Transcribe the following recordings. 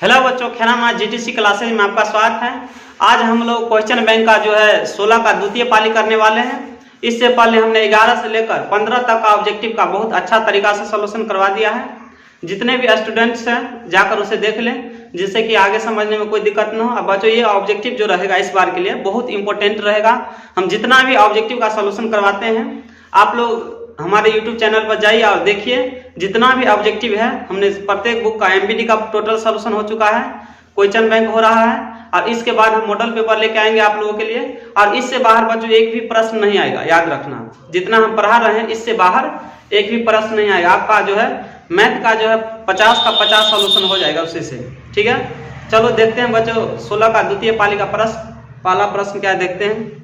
Hello बच्चों, खेरामा GTC classes में आपका स्वागत है। आज हम लोग क्वेश्चन बैंक का जो है 16 का द्वितीय पाली करने वाले हैं। इससे पहले हमने 11 से लेकर 15 तक का ऑब्जेक्टिव का बहुत अच्छा तरीका से सॉल्यूशन करवा दिया है। जितने भी स्टूडेंट्स हैं जाकर उसे देख लें, जिससे कि आगे समझने में कोई दिक्कत न हो। अब बच्चों, ये ऑब्जेक्टिव जो रहेगा इस बार के लिए बहुत इंपॉर्टेंट रहेगा। हम जितना भी ऑब्जेक्टिव का सॉल्यूशन करवाते हैं, आप लोग हमारे YouTube चैनल पर जाइए और देखिए। जितना भी ऑब्जेक्टिव है, हमने प्रत्येक बुक का MBD का टोटल सॉल्यूशन हो चुका है, क्वेश्चन बैंक हो रहा है, और इसके बाद हम मॉडल पेपर लेके आएंगे आप लोगों के लिए। और इससे बाहर बच्चों एक भी प्रश्न नहीं आएगा, याद रखना। जितना हम पढ़ा रहे हैं इससे बाहर एक भी प्रश्न नहीं आएगा। आपका जो है मैथ का जो है 50 का 50 सॉल्यूशन हो जाएगा उसी से। ठीक है, चलो देखते हैं बच्चों 16 का द्वितीय पाली का प्रश्न। पहला प्रश्न क्या है देखते हैं।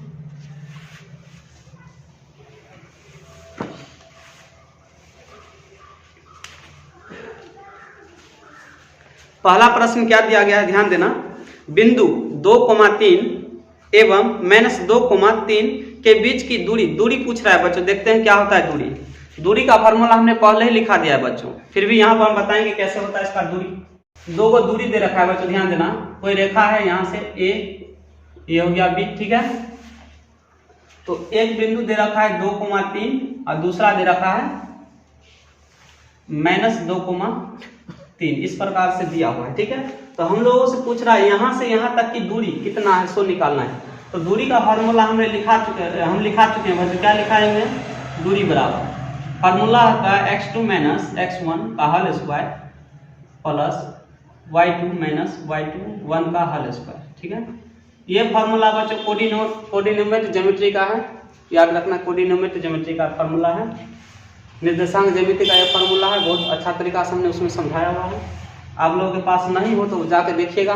पहला प्रश्न क्या दिया गया है, ध्यान देना। बिंदु 2,3 एवं -2,3 के बीच की दूरी पूछ रहा है बच्चों। देखते हैं क्या होता है दूरी का फार्मूला हमने पहले ही लिखा दिया है बच्चों, फिर भी यहाँ पर हम बताएंगे कैसे होता है इसका दूरी। दो को दूरी दे रखा है बच्चों, ध्यान देना। कोई रेखा है यहाँ से A, ये हो गया B, ठीक है। तो एक बिंदु दे रखा है 2,3 और दूसरा दे रखा है -2,3, इस प्रकार से दिया हुआ है। ठीक है, तो हम लोगों से पूछ रहा है यहाँ से यहाँ तक की दूरी कितना है, सो निकालना है। तो दूरी का फार्मूला हम लिखा चुके हैं। क्या लिखाएंगे? दूरी बराबर फार्मूला होता है x2 - x1 का whole square plus y2 - y2 1 का होल स्क्वायर। ठीक है, ये फार्मूला बच्चों कोऑर्डिनेट ज्योमेट्री का है, याद रखना। कोऑर्डिनेट ज्योमेट्री का फार्मूला है, निर्देशांक ज्यामिति का यह फार्मूला है। बहुत अच्छा तरीका से हमने उसमें समझाया हुआ है। आप लोगों के पास नहीं हो तो जाके देखिएगा।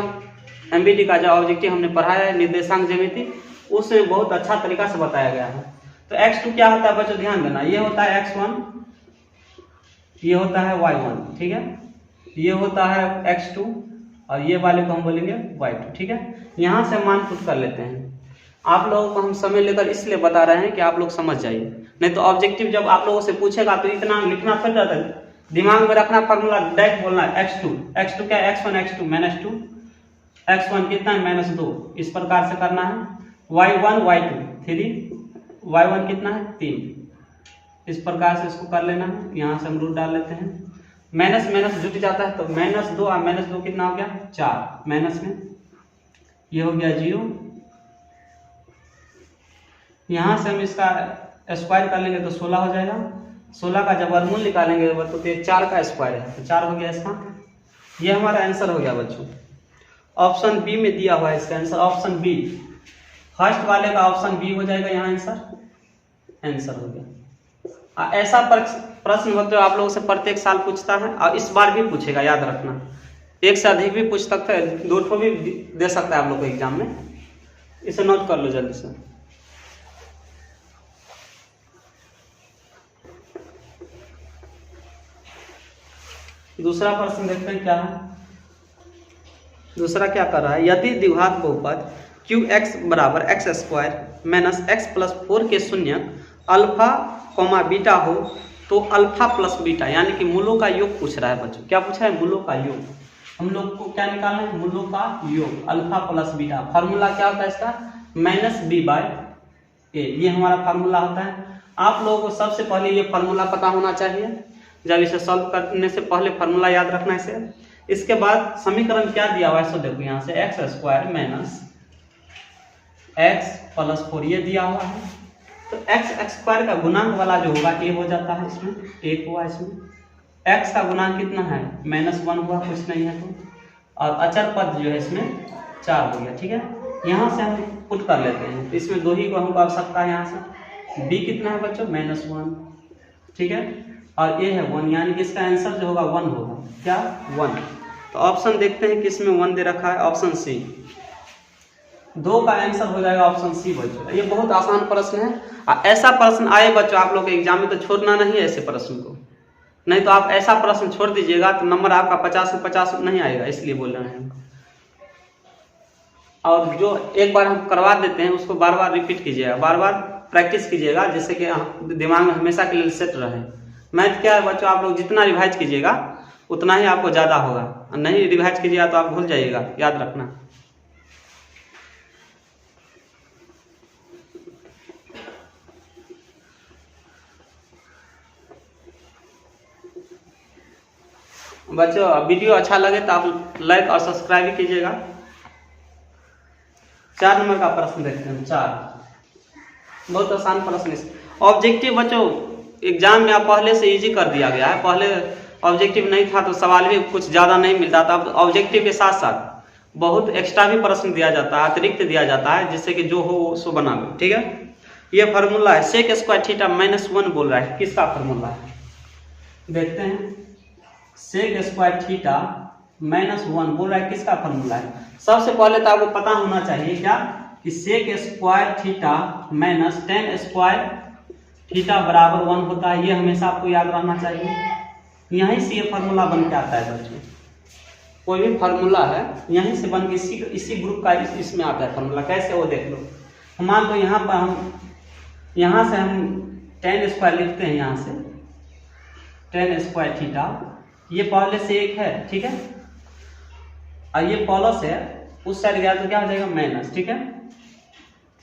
MBD का जो ऑब्जेक्टिव हमने पढ़ाया है निर्देशांक ज्यामिति, उसमें बहुत अच्छा तरीका से बताया गया है। तो x2 क्या होता है बच्चों, ध्यान देना। ये होता है x1, ये होता है y1, ठीक है। ये होता है x2 और ये वाले को हम बोलेंगे y2, ठीक है। यहाँ से मान पुट कर लेते हैं। आप लोगों को हम समय लेकर इसलिए बता रहे हैं कि आप लोग समझ जाइए, नहीं तो ऑब्जेक्टिव जब आप लोगों से पूछेगा तो इतना लिखना फिर जाता है। दिमाग में रखना फार्मूला, डायरेक्ट बोलना है x2 क्या है, x1 x2 -2, x1 कितना है -2, इस प्रकार से करना है। y1 y2 3, y1 कितना है 3, इस प्रकार से इसको कर लेना है। यहाँ से हम रूट डाल लेते हैं। माइनस जुट जाता है तो -2 और -2 कितना हो गया 4, माइनस में ये हो गया 0। यहाँ से हम इसका स्क्वायर कर लेंगे तो 16 हो जाएगा। 16 का जब वर्गमूल निकालेंगे तो 4 का स्क्वायर है, तो 4 हो गया इसका। ये हमारा आंसर हो गया बच्चों। ऑप्शन बी में दिया हुआ है इसका आंसर, ऑप्शन बी। फर्स्ट वाले का ऑप्शन बी हो जाएगा यहाँ आंसर हो गया। ऐसा प्रश्न बच्चों आप लोगों से प्रत्येक साल पूछता है और इस बार भी पूछेगा, याद रखना। एक से अधिक भी पूछ सकता है, 2 ठो भी दे सकता है आप लोग को एग्जाम में। इसे नोट कर लो जल्दी से। दूसरा प्रश्न देखते हैं क्या है। दूसरा क्या कर रहा है, यदि द्विघात बहुपद qx बराबर x² - x + 4 के शून्य अल्फा, बीटा हो तो अल्फा प्लस बीटा यानी कि मूलों का योग पूछ रहा है बच्चों। क्या पूछा है? मूलों का योग। हम लोग को क्या निकालना है? मूलों का योग, अल्फा प्लस बीटा। फार्मूला क्या होता है इसका? -b/a, ये हमारा फार्मूला होता है। आप लोगों को सबसे पहले ये फार्मूला पता होना चाहिए। जब इसे सॉल्व करने से पहले फार्मूला याद रखना इसे। इसके बाद समीकरण क्या दिया हुआ है सो देखो, यहाँ से x² - x + 4 ये दिया हुआ है। तो x² का गुणांक वाला जो होगा a हो जाता है, इसमें 1 हुआ। इसमें x का गुणांक कितना है? -1 हुआ, कुछ नहीं है तो। और अचर पद जो है इसमें 4 हो गया, ठीक है। यहाँ से हम पुट कर लेते हैं, तो इसमें 2 ही को हमको आवश्यकता है। यहाँ से b कितना है बच्चों? -1, ठीक है। और a है 1, यानी कि इसका आंसर जो होगा 1 होगा। क्या? 1। तो ऑप्शन देखते हैं किसमें 1 दे रखा है, ऑप्शन सी। 2 का आंसर हो जाएगा ऑप्शन सी बच्चों। ये बहुत आसान प्रश्न है। ऐसा प्रश्न आए बच्चों आप लोग के एग्जाम में तो छोड़ना नहीं है ऐसे प्रश्न को, नहीं तो आप ऐसा प्रश्न छोड़ दीजिएगा तो नंबर आपका 50 से 50 नहीं आएगा, इसलिए बोल रहे हैं। और जो एक बार हम करवा देते हैं उसको बार बार रिपीट कीजिएगा, बार बार प्रैक्टिस कीजिएगा, जिससे कि दिमाग में हमेशा के लिए सेट रहे। मैथ क्या है बच्चों, आप लोग जितना रिवाइज कीजिएगा उतना ही आपको ज़्यादा होगा, और नहीं रिवाइज कीजिएगा तो आप भूल जाइएगा, याद रखना। बच्चों वीडियो अच्छा लगे तो आप लाइक और सब्सक्राइब भी कीजिएगा। 4 नंबर का प्रश्न देखते हैं। 4 बहुत आसान प्रश्न। ऑब्जेक्टिव बच्चों एग्जाम में आप पहले से इजी कर दिया गया है। पहले ऑब्जेक्टिव नहीं था तो सवाल भी कुछ ज़्यादा नहीं मिलता था। अब ऑब्जेक्टिव के साथ साथ बहुत एक्स्ट्रा भी प्रश्न दिया जाता है, अतिरिक्त दिया जाता है, जिससे कि जो हो सो बना लो। ठीक है, ये फार्मूला है सेक स्क्वायर थीटा -1 बोल रहा है, किसका फार्मूला है देखते हैं। सेक स्क्वायर थीटा -1 बोल रहा है, किसका फार्मूला है। सबसे पहले तो आपको पता होना चाहिए क्या कि sec square theta minus tan square theta बराबर 1 होता है। ये हमेशा आपको याद रहना चाहिए। यहीं से ये फार्मूला बन के आता है बच्चों। कोई भी फार्मूला है यहीं से बन के इसी ग्रुप का इसमें आता है फार्मूला। कैसे वो देख लो। मान लो यहाँ पर यहाँ से हम टेन स्क्वायर लिखते हैं, यहाँ से टेन स्क्वायर थीटा, ये पहले से 1 है। ठीक है, और ये प्लस है, उस साइड गया तो क्या हो जाएगा माइनस। ठीक है,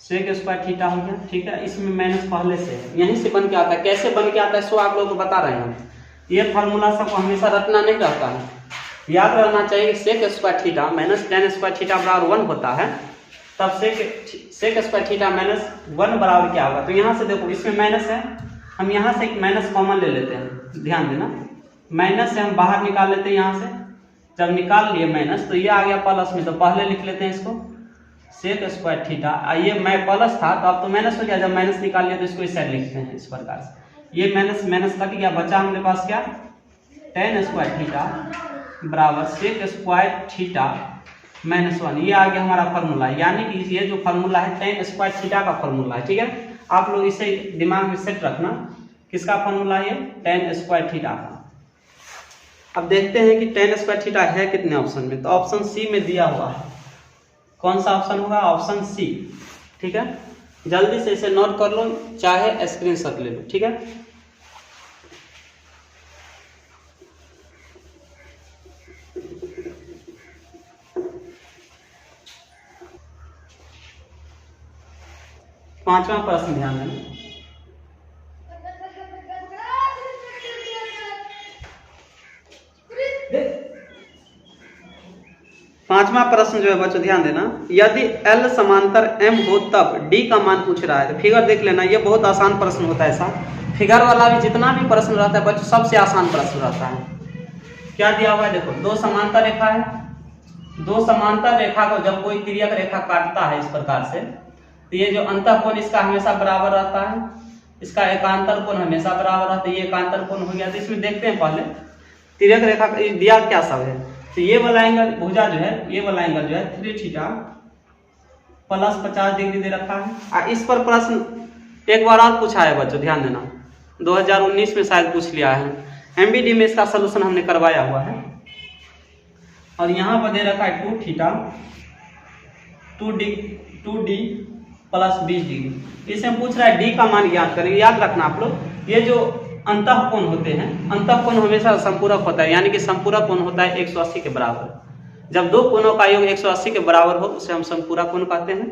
सेक स्क्वायर थीटा हो गया। ठीक है, इसमें माइनस पहले से है, यहीं से बन के आता है। कैसे बन के आता है सो आप लोगों को बता रहे हैं। ये फार्मूला सबको हमेशा रटना नहीं रहता है, याद रहना चाहिए। Sec square theta minus tan square theta बराबर 1 होता है, तब सेक स्क्वायर थीटा -1 बराबर क्या होगा। तो यहाँ से देखो इसमें माइनस है, हम यहाँ से एक माइनस कॉमन ले लेते हैं। ध्यान देना, माइनस से हम बाहर निकाल लेते हैं। यहाँ से जब निकाल लिए माइनस तो ये आ गया प्लस में, तो पहले लिख लेते हैं इसको सेक स्क्वायर थीटा। ये प्लस था तो अब तो माइनस हो गया, जब माइनस निकाल लिया तो इसको इस साइड लिखते हैं इस प्रकार से। ये माइनस माइनस कट गया, बचा हमारे पास क्या टेन स्क्वायर थीटा बराबर सेक स्क्वायर थीटा -1। ये आ गया हमारा फार्मूला, यानी कि ये जो फार्मूला है टेन स्क्वायर थीटा का फार्मूला है। ठीक है, आप लोग इसे दिमाग में सेट रखना, किसका फार्मूला है, टेन स्क्वायर थीटा का। अब देखते हैं कि टेन स्क्वायर थीटा है कितने ऑप्शन में। तो ऑप्शन सी में दिया हुआ है। कौन सा ऑप्शन होगा, ऑप्शन सी। ठीक है, जल्दी से इसे नोट कर लो, चाहे स्क्रीनशॉट ले लो। ठीक है, पांचवा प्रश्न ध्यान देना। पांचवा प्रश्न जो है बच्चों ध्यान देना, यदि L समांतर M हो तब D का मान पूछ रहा है। तो फिगर देख लेना, ये बहुत आसान प्रश्न होता है। ऐसा फिगर वाला भी जितना भी प्रश्न रहता है बच्चों सबसे आसान प्रश्न रहता है। क्या दिया हुआ है देखो, दो समांतर रेखा है। दो समांतर रेखा को जब कोई तिर्यक रेखा काटता है इस प्रकार से, तो ये जो अंतःकोण इसका हमेशा बराबर रहता है, इसका एकांतर कोण हमेशा बराबर रहता है। ये एकांतर कोण हो गया। तो इसमें देखते हैं पहले तिर्यक रेखा दिया क्या सब है। तो ये वाला एंगल भुजा जो है, ये वाला एंगल जो है 3 थीटा प्लस 50 डिग्री दे रखा है। और इस पर प्रश्न एक बार और पूछा है बच्चों, ध्यान देना, 2019 में शायद पूछ लिया है। MBD में इसका सलूशन हमने करवाया हुआ है। और यहाँ पर दे रखा है 2 थीटा 2D प्लस 20 डिग्री। इसमें पूछ रहा है D का मान ज्ञात करेंगे। याद रखना आप लोग, ये जो अंतःकोण होते हैं, अंतःकोण हमेशा संपूरक होता है, यानी कि संपूरक कोण होता है 180 के बराबर। जब दो कोणों का योग 180 के बराबर हो उसे हम संपूरक कोण कहते हैं।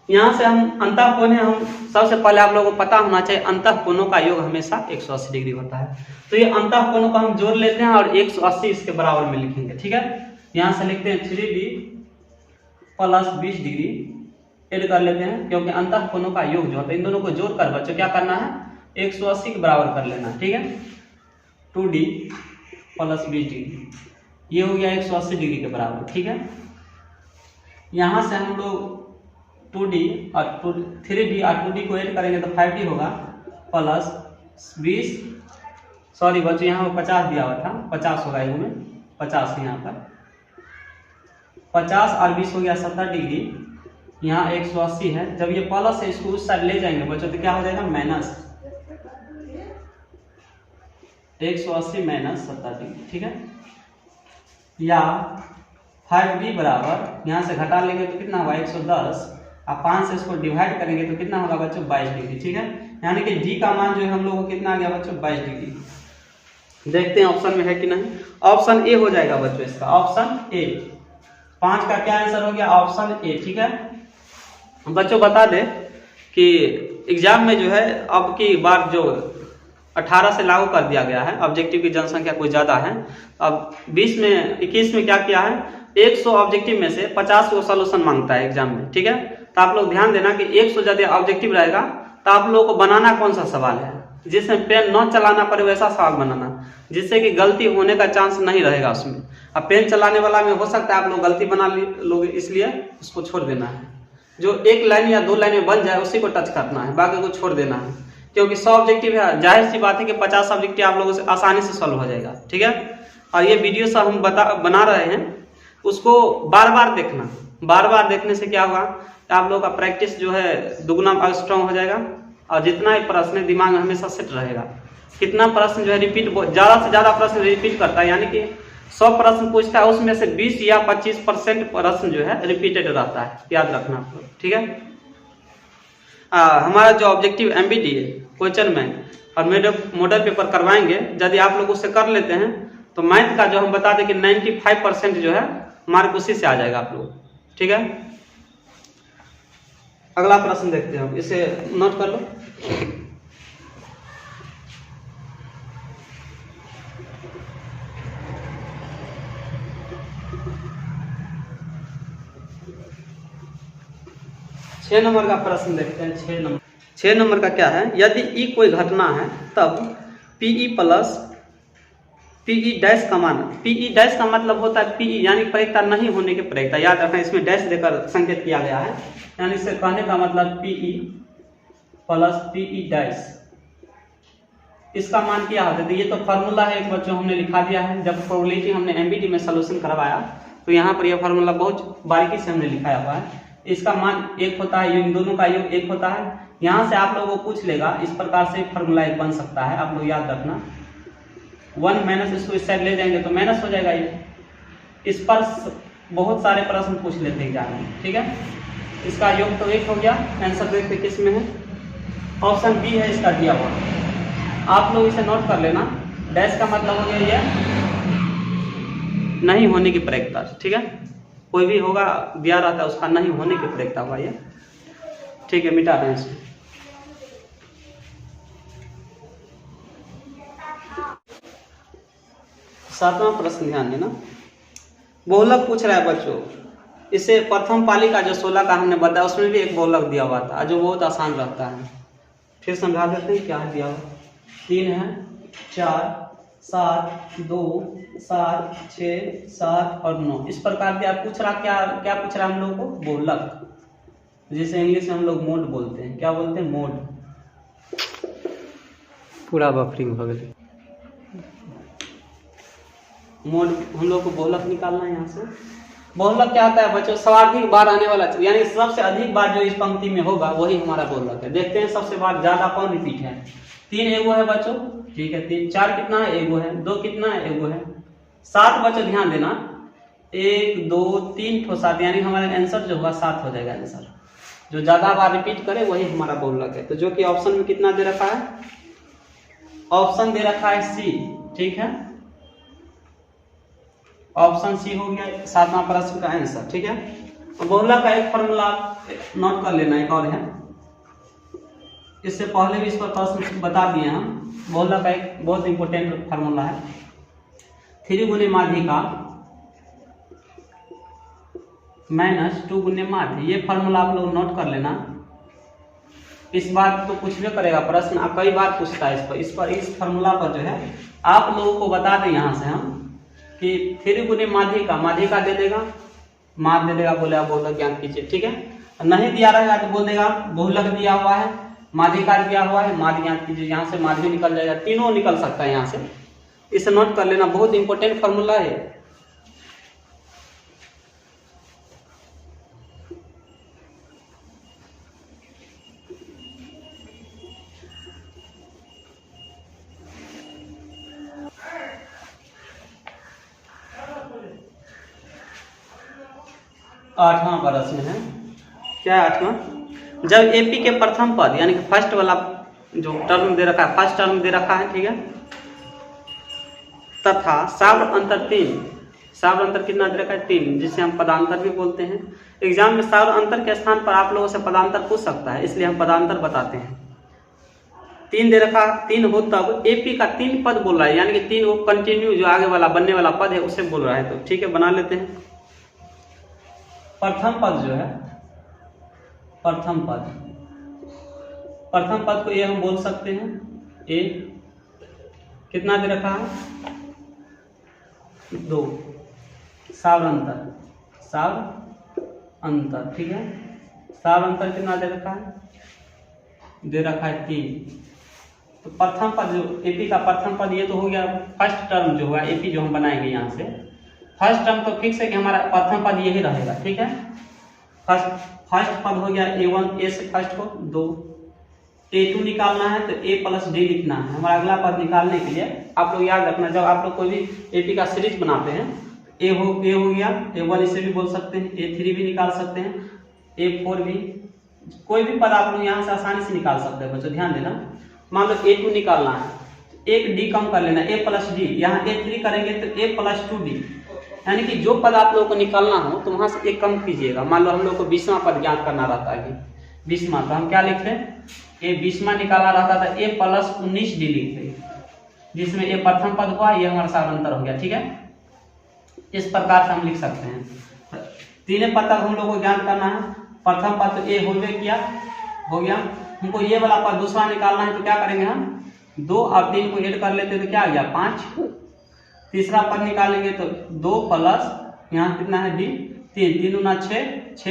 यहाँ से हम अंतःकोण है, हम सबसे पहले आप लोगों को पता होना चाहिए अंतःकोणों का योग हमेशा 180 डिग्री होता है। तो ये अंतःकोणों को हम जोड़ लेते हैं और 180 इसके बराबर में लिखेंगे। ठीक है, यहाँ से लिखते हैं 3D प्लस 20 डिग्री ऐड कर लेते हैं, क्योंकि अंतःकोणों का योग जो होता है इन दोनों को जोड़कर बच्चों क्या करना है 180 के बराबर कर लेना। ठीक है, 2D प्लस 20 डिग्री ये हो गया 180 डिग्री के बराबर। ठीक है, यहाँ से हम लोग 2D और 3D और 2D को ऐड करेंगे तो 5D होगा प्लस 20, सॉरी बच्चों यहाँ पर 50 दिया हुआ था, 50 होगा ये में 50 यहाँ पर 50 और 20 हो गया 70 डिग्री। यहाँ 180 है, जब ये प्लस है इसको उस साइड ले जाएंगे बच्चों तो क्या हो जाएगा माइनस 180 माइनस 70 डिग्री। ठीक है, या 5D बराबर यहाँ से घटा लेंगे तो कितना होगा 110 और 5 से इसको डिवाइड करेंगे तो कितना होगा बच्चों 22 डिग्री। ठीक है, यानी कि D का मान जो है हम लोगों को कितना आ गया बच्चों 22 डिग्री। देखते हैं ऑप्शन में है कि नहीं। ऑप्शन ए हो जाएगा बच्चों इसका, ऑप्शन ए। 5 का क्या आंसर हो गया, ऑप्शन ए। ठीक है बच्चों, बता दे कि एग्जाम में जो है अब की बार जो 18 से लागू कर दिया गया है, ऑब्जेक्टिव की जनसंख्या कुछ ज्यादा है। अब 21 में क्या किया है, 100 ऑब्जेक्टिव में से 50 को सोल्यूशन मांगता है एग्जाम में। ठीक है, तो आप लोग ध्यान देना कि 100 ज्यादा ऑब्जेक्टिव रहेगा तो आप लोगों को बनाना कौन सा सवाल है जिसमें पेन न चलाना पड़े, वैसा सवाल बनाना जिससे कि गलती होने का चांस नहीं रहेगा उसमें। अब पेन चलाने वाला में हो सकता है आप लोग गलती बना लोगे, इसलिए उसको छोड़ देना है। जो 1 लाइन या 2 लाइन में बन जाए उसी को टच करना है, बाकी को छोड़ देना है, क्योंकि 100 ऑब्जेक्टिव है, जाहिर सी बात है कि 50 ऑब्जेक्टिव आप लोगों से आसानी से सॉल्व हो जाएगा। ठीक है, और ये वीडियो सब हम बना रहे हैं, उसको बार बार देखना। बार बार देखने से क्या होगा, आप लोगों का प्रैक्टिस जो है दुगना स्ट्रॉन्ग हो जाएगा, और जितना ही प्रश्न दिमाग में हमेशा सेट रहेगा। कितना प्रश्न जो है रिपीट, ज्यादा से ज्यादा प्रश्न रिपीट करता है, यानी कि 100 प्रश्न पूछता है उसमें से 20 या 25% प्रश्न जो है रिपीटेड रहता है, याद रखना आप लोग। ठीक है, हमारा जो ऑब्जेक्टिव एमबीडी है क्वेश्चन बैंक और मॉडल पेपर करवाएंगे, यदि आप लोग उससे कर लेते हैं तो मैथ का जो हम बता दें कि 95% जो है मार्क उसी से आ जाएगा आप लोग। ठीक है, अगला प्रश्न देखते हैं, इसे नोट कर लो। छह नंबर का प्रश्न देखते हैं। 6 नंबर का क्या है, यदि ई कोई घटना है तब पीई प्लस पीई डैश का मान, पीई डैश का मतलब होता है पीई यानी प्रयोक्ता नहीं होने के प्रयोक्ता, याद रखना इसमें डैश देकर संकेत किया गया है, यानी इससे कहने का मतलब पीई प्लस पीई डैश, इसका मान क्या होता है। ये तो फॉर्मूला है, एक बच्चों हमने लिखा दिया है, जब प्रोबेबिलिटी हमने एमबीडी में सोल्यूशन करवाया तो यहाँ पर यह फॉर्मूला बहुत बारीकी से हमने लिखाया हुआ है। इसका मान 1 होता है, इन दोनों का योग 1 होता है। यहाँ से आप लोगों को पूछ लेगा, इस प्रकार से फॉर्मूला एक बन सकता है, आप लोग याद रखना। 1 माइनस इसको इस साइड ले जाएंगे तो माइनस हो जाएगा ये। इस पर बहुत सारे प्रश्न पूछ लेते हैं एग्जाम में। ठीक है, इसका योग तो 1 हो गया। आंसर देखते किस में है, ऑप्शन बी है इसका दिया हुआ। आप लोग इसे नोट कर लेना, डैश का मतलब हो गया ये नहीं होने की प्रयोक्ता। ठीक है, कोई भी होगा दिया रहता है उसका नहीं होने की प्रयोक्ता हुआ ये। ठीक है, मिटा दें इसको। सातवां प्रश्न ध्यान देना, बहुलक पूछ रहा है बच्चों। इसे प्रथम पाली का जो 16 का हमने बताया उसमें भी एक बहुलक दिया हुआ था जो बहुत आसान रहता है। फिर समझा देते हैं क्या है दिया हुआ। 3 है, 4, 7, 2, 7, 6, 7 और 9, इस प्रकार के आप पूछ रहा क्या पूछ रहा है हम लोग को, बहुलक, जिसे इंग्लिश में हम लोग मोड बोलते हैं। क्या बोलते हैं, मोड। पूरा बफरिंग हो गया। मोड हम लोग को बहुलक निकालना है। यहाँ से बहुलक क्या होता है बच्चों, सर्वाधिक बार आने वाला, यानी सबसे अधिक बार जो इस पंक्ति में होगा वही हमारा बहुलक है। देखते हैं सबसे बार ज्यादा कौन रिपीट है। 3 एगो है बच्चों, ठीक है। 3, 4 कितना है, एगो है। 2 कितना है, एगो है। 7 बच्चों ध्यान देना, 1, 2, 3 ठो 7, यानी हमारा आंसर जो होगा 7 हो जाएगा आंसर। जो ज्यादा बार रिपीट करे वही हमारा बहुलक है। तो जो कि ऑप्शन में कितना दे रखा है, ऑप्शन दे रखा है सी। ठीक है, ऑप्शन सी हो गया 7वां प्रश्न का आंसर। ठीक है, तो बहुलक का एक फॉर्मूला नोट कर लेना, एक और है, इससे पहले भी इस पर प्रश्न बता दिए हम। बहुलक का एक बहुत इंपॉर्टेंट फार्मूला है, 3 गुने माध्य का माइनस 2 गुने माध्य। ये फार्मूला आप लोग नोट कर लेना। इस बात तो पूछबे करेगा प्रश्न, आप कई बार पूछता है इस फार्मूला पर जो है आप लोगों को बता दें यहाँ से हम कि 3 गुने माध्य का दे देगा, माध्य दे देगा, बोले आप बहुलक ज्ञात कीजिए। ठीक है, नहीं दिया रहेगा तो बोल देगा बहुलक दिया हुआ है, माध्य का दिया हुआ है, माध्य ज्ञात कीजिए। यहाँ से माध्य निकल जाएगा, तीनों निकल सकता है यहाँ से। इसे नोट कर लेना, बहुत इंपॉर्टेंट फार्मूला है। आठवां प्रश्न है, क्या है 8वां, जब एपी के प्रथम पद यानी कि फर्स्ट वाला जो टर्म दे रखा है, फर्स्ट टर्म दे रखा है, ठीक है, तथा सार्वध अंतर 3, सार्वध अंतर कितना दे रखा है 3, जिसे हम पदांतर भी बोलते हैं। एग्जाम में सार्वध अंतर के स्थान पर आप लोगों से पदांतर पूछ सकता है, इसलिए हम पदांतर बताते हैं। 3 दे रखा, 3 हो तब एपी का 3 पद बोल रहा है, यानी कि 3 वो कंटिन्यू जो आगे वाला बनने वाला पद है उसे बोल रहा है। तो ठीक है, बना लेते हैं। प्रथम पद जो है, प्रथम पद, प्रथम पद को ये हम बोल सकते हैं ए, कितना दे रखा है 2, सार्वध अंतर, सार्वध अंतर, ठीक है। सार्वध अंतर कितना दे रखा है, दे रखा है 3। तो प्रथम पद जो एपी का प्रथम पद ये तो हो गया फर्स्ट टर्म जो हुआ एपी जो हम बनाएंगे यहाँ से। फर्स्ट टर्म तो फिक्स है कि हमारा प्रथम पद यही रहेगा, ठीक है। फर्स्ट पद हो गया A1, ए से फर्स्ट को 2, A2 निकालना है तो A प्लस डी लिखना है। हमारा अगला पद निकालने के लिए आप लोग याद रखना, जब आप लोग कोई भी एपी का सीरीज बनाते हैं, ए हो गया A1, इसे भी बोल सकते हैं, A3 भी निकाल सकते हैं, A4 भी, कोई भी पद आप लोग यहाँ से आसानी से निकाल सकते हैं। बच्चों ध्यान देना, मान लो A2 निकालना है, एक डी कम कर लेना, A प्लस डी, यहाँ A3 करेंगे तो A प्लस 2D, यानी कि जो पद आप लोगों को निकालना हो तो वहां से एक कम कीजिएगा। मान लो हम लोग को 20वां पद ज्ञात करना रहता है, 20वां, तो हम क्या लिखते हैं, ये 20वां निकालना रहता था A प्लस 19D लिखते, जिसमें ये प्रथम पद हुआ, ये हमारा सार्वध अंतर हो गया, ठीक है। इस प्रकार से हम लिख सकते हैं। तीनों पद तक हम लोग को ज्ञात करना है। प्रथम पद तो A होवे किया, हो गया, हमको ये वाला पद दूसरा निकालना है, तो क्या करेंगे हम 2 और 3 को ऐड कर लेते तो क्या आ गया 5। तीसरा पद निकालेंगे तो 2 प्लस यहाँ कितना है D, 3, 3 गुना 6,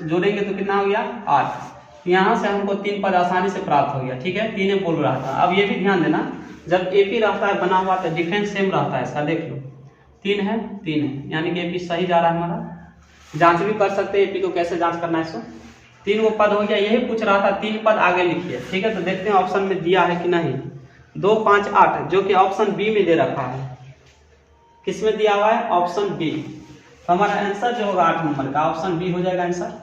जोड़ेंगे तो कितना हो गया 8। यहाँ से हमको 3 पद आसानी से प्राप्त हो गया, ठीक है। 3 बोल रहा था। अब ये भी ध्यान देना, जब एपी रहता है बना हुआ तो डिफरेंस सेम रहता है इसका, देख लो 3 है 3 है, यानी कि एपी सही जा रहा है हमारा। जांच भी कर सकते हैं एपी को कैसे जांच करना है इसको। 3 वो पद हो गया, यही पूछ रहा था 3 पद आगे लिखिए, ठीक है। तो देखते हैं ऑप्शन में दिया है कि नहीं। 2, 5, 8 जो कि ऑप्शन बी में दे रखा है। किस में दिया हुआ है, ऑप्शन बी। तो हमारा आंसर जो होगा 8 नंबर का ऑप्शन बी हो जाएगा आंसर।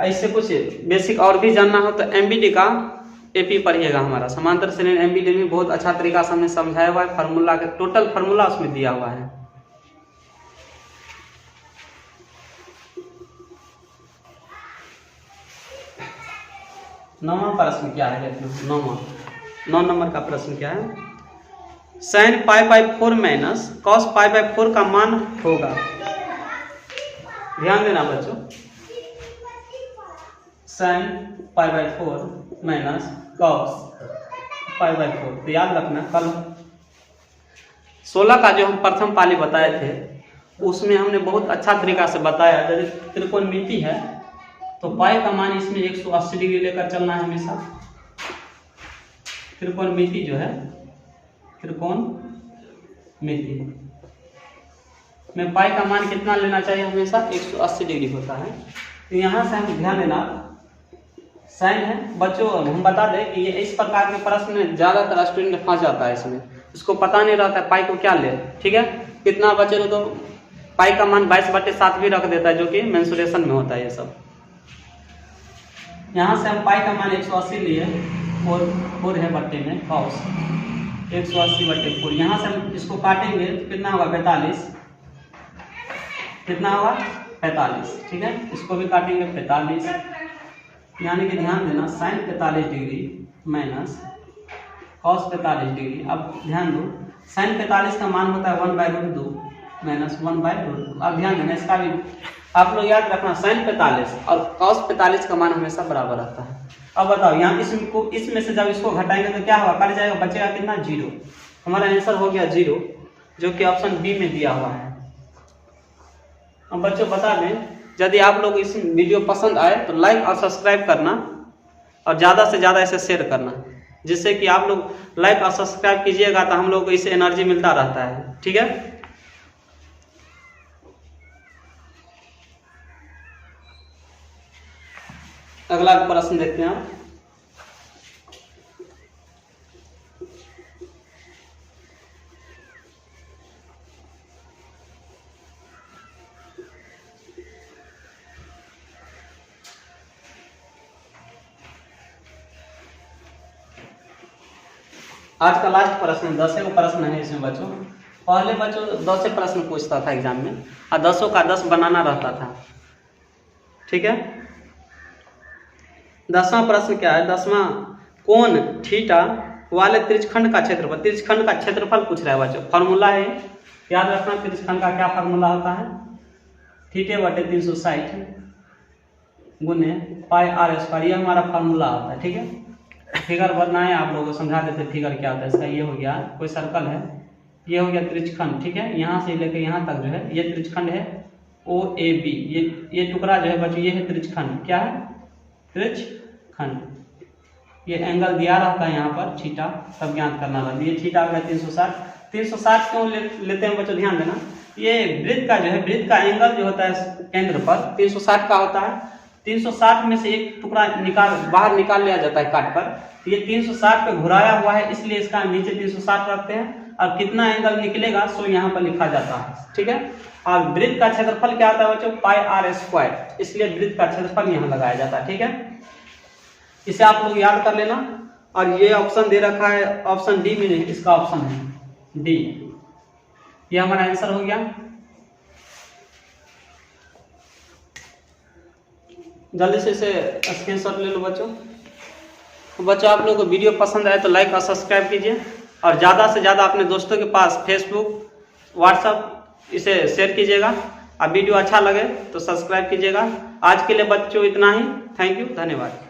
ऐसे कुछ बेसिक और भी जानना हो तो एमबीडी का एपी पढ़िएगा हमारा। समांतर श्रेणी एमबीडी में बहुत अच्छा तरीका से हमने समझाया हुआ है, फार्मूला का टोटल फार्मूला उसमें दिया हुआ है। नौवां प्रश्न क्या है, देख लो 9 नंबर का प्रश्न क्या है। sin π/4 माइनस cos π/4 का मान होगा। ध्यान देना बच्चों, sin π/4 माइनस cos π/4, तो याद रखना कल 16 का जो हम प्रथम पाली बताए थे उसमें हमने बहुत अच्छा तरीका से बताया। यदि त्रिकोणमिति है तो पाई का मान इसमें 180 डिग्री लेकर चलना है हमेशा। त्रिकोणमिति जो है, त्रिकोणमिति में पाई का मान कितना लेना चाहिए, हमेशा 180 डिग्री होता है। तो यहाँ से हम ध्यान देना, साइन है बच्चों, हम बता दें कि ये इस प्रकार के प्रश्न में ज्यादातर स्टूडेंट फंस जाता है इसमें, इसको पता नहीं रहता है पाई को क्या ले, ठीक है। कितना बच्चे तो पाई का मान 22/7 भी रख देता है, जो कि मेंसुरेशन में होता है ये सब। यहाँ से हम पाई का मान 180 लिए, 4 है बट्टे में cos 180/4। यहाँ से हम इसको काटेंगे तो कितना होगा 45, कितना होगा 45, ठीक है। इसको भी काटेंगे 45, यानी कि ध्यान देना sin 45 degree minus cos 45 degree. अब ध्यान दो sin 45 का मान होता है 1/√2 माइनस 1/√2। अब ध्यान देना इसका भी आप लोग याद रखना, sin 45 और cos 45 का मान हमेशा बराबर रहता है। अब बताओ यहाँ इसमें से जब इसको घटाएंगे तो क्या होगा, कट जाएगा, बचेगा कितना 0। हमारा आंसर हो गया 0, जो कि ऑप्शन बी में दिया हुआ है। अब बच्चों बता दें, यदि आप लोग इस वीडियो पसंद आए तो लाइक और सब्सक्राइब करना और ज़्यादा से ज़्यादा इसे शेयर करना, जिससे कि आप लोग लाइक और सब्सक्राइब कीजिएगा तो हम लोग को इससे एनर्जी मिलता रहता है, ठीक है। अगला प्रश्न देखते हैं आप। आज का लास्ट प्रश्न 10 प्रश्न है इसमें बच्चों। पहले बच्चों 10 प्रश्न पूछता था एग्जाम में और 10 का 10 बनाना रहता था, ठीक है। 10वां प्रश्न क्या है, 10वां कोण थीटा वाले त्रिज्यखंड का क्षेत्रफल, त्रिज्यखंड का क्षेत्रफल पूछ रहा है बच्चों। फॉर्मूला है, याद रखना त्रिज्यखंड का क्या फॉर्मूला होता है, थीटे बटे 360 गुने पाई आर स्क्वायर, ये हमारा फॉर्मूला होता है, ठीक है। फिगर बनाए आप लोगों को समझा देते फिगर क्या होता है इसका। ये हो गया कोई सर्कल है, ये हो गया त्रिज्यखंड, ठीक है। यहाँ से लेकर यहाँ तक जो है ये त्रिज्यखंड है ओ ए बी, ये टुकड़ा जो है बच्चों ये है त्रिज्यखंड, क्या है त्रिज्यखंड। ये एंगल दिया रहता है यहाँ पर थीटा, सब ज्ञात करना रहता है। ये थीटा हो गया 360। 360 क्यों लेते हैं बच्चों, ध्यान देना। ये वृत्त का जो है, वृत्त का एंगल जो होता है केंद्र पर 360 का होता है। 360 में से एक टुकड़ा बाहर निकाल लिया जाता है काट पर। ये 360 पे घुराया हुआ है, इसलिए इसका नीचे 360 रखते हैं और कितना एंगल निकलेगा सो यहाँ पर लिखा जाता है, ठीक है। और वृत्त का क्षेत्रफल क्या होता है बच्चों, पाई आर स्क्वायर, इसलिए वृत्त का क्षेत्रफल यहाँ लगाया जाता है, ठीक है। इसे आप लोग याद कर लेना। और ये ऑप्शन दे रखा है, ऑप्शन डी में इसका ऑप्शन है डी, ये हमारा आंसर हो गया। जल्दी से इसे स्क्रीनशॉट ले लो बच्चों। तो बच्चों आप लोगों को वीडियो पसंद आए तो लाइक और सब्सक्राइब कीजिए और ज़्यादा से ज़्यादा अपने दोस्तों के पास फेसबुक व्हाट्सएप इसे शेयर कीजिएगा। अब वीडियो अच्छा लगे तो सब्सक्राइब कीजिएगा। आज के लिए बच्चों इतना ही। थैंक यू, धन्यवाद।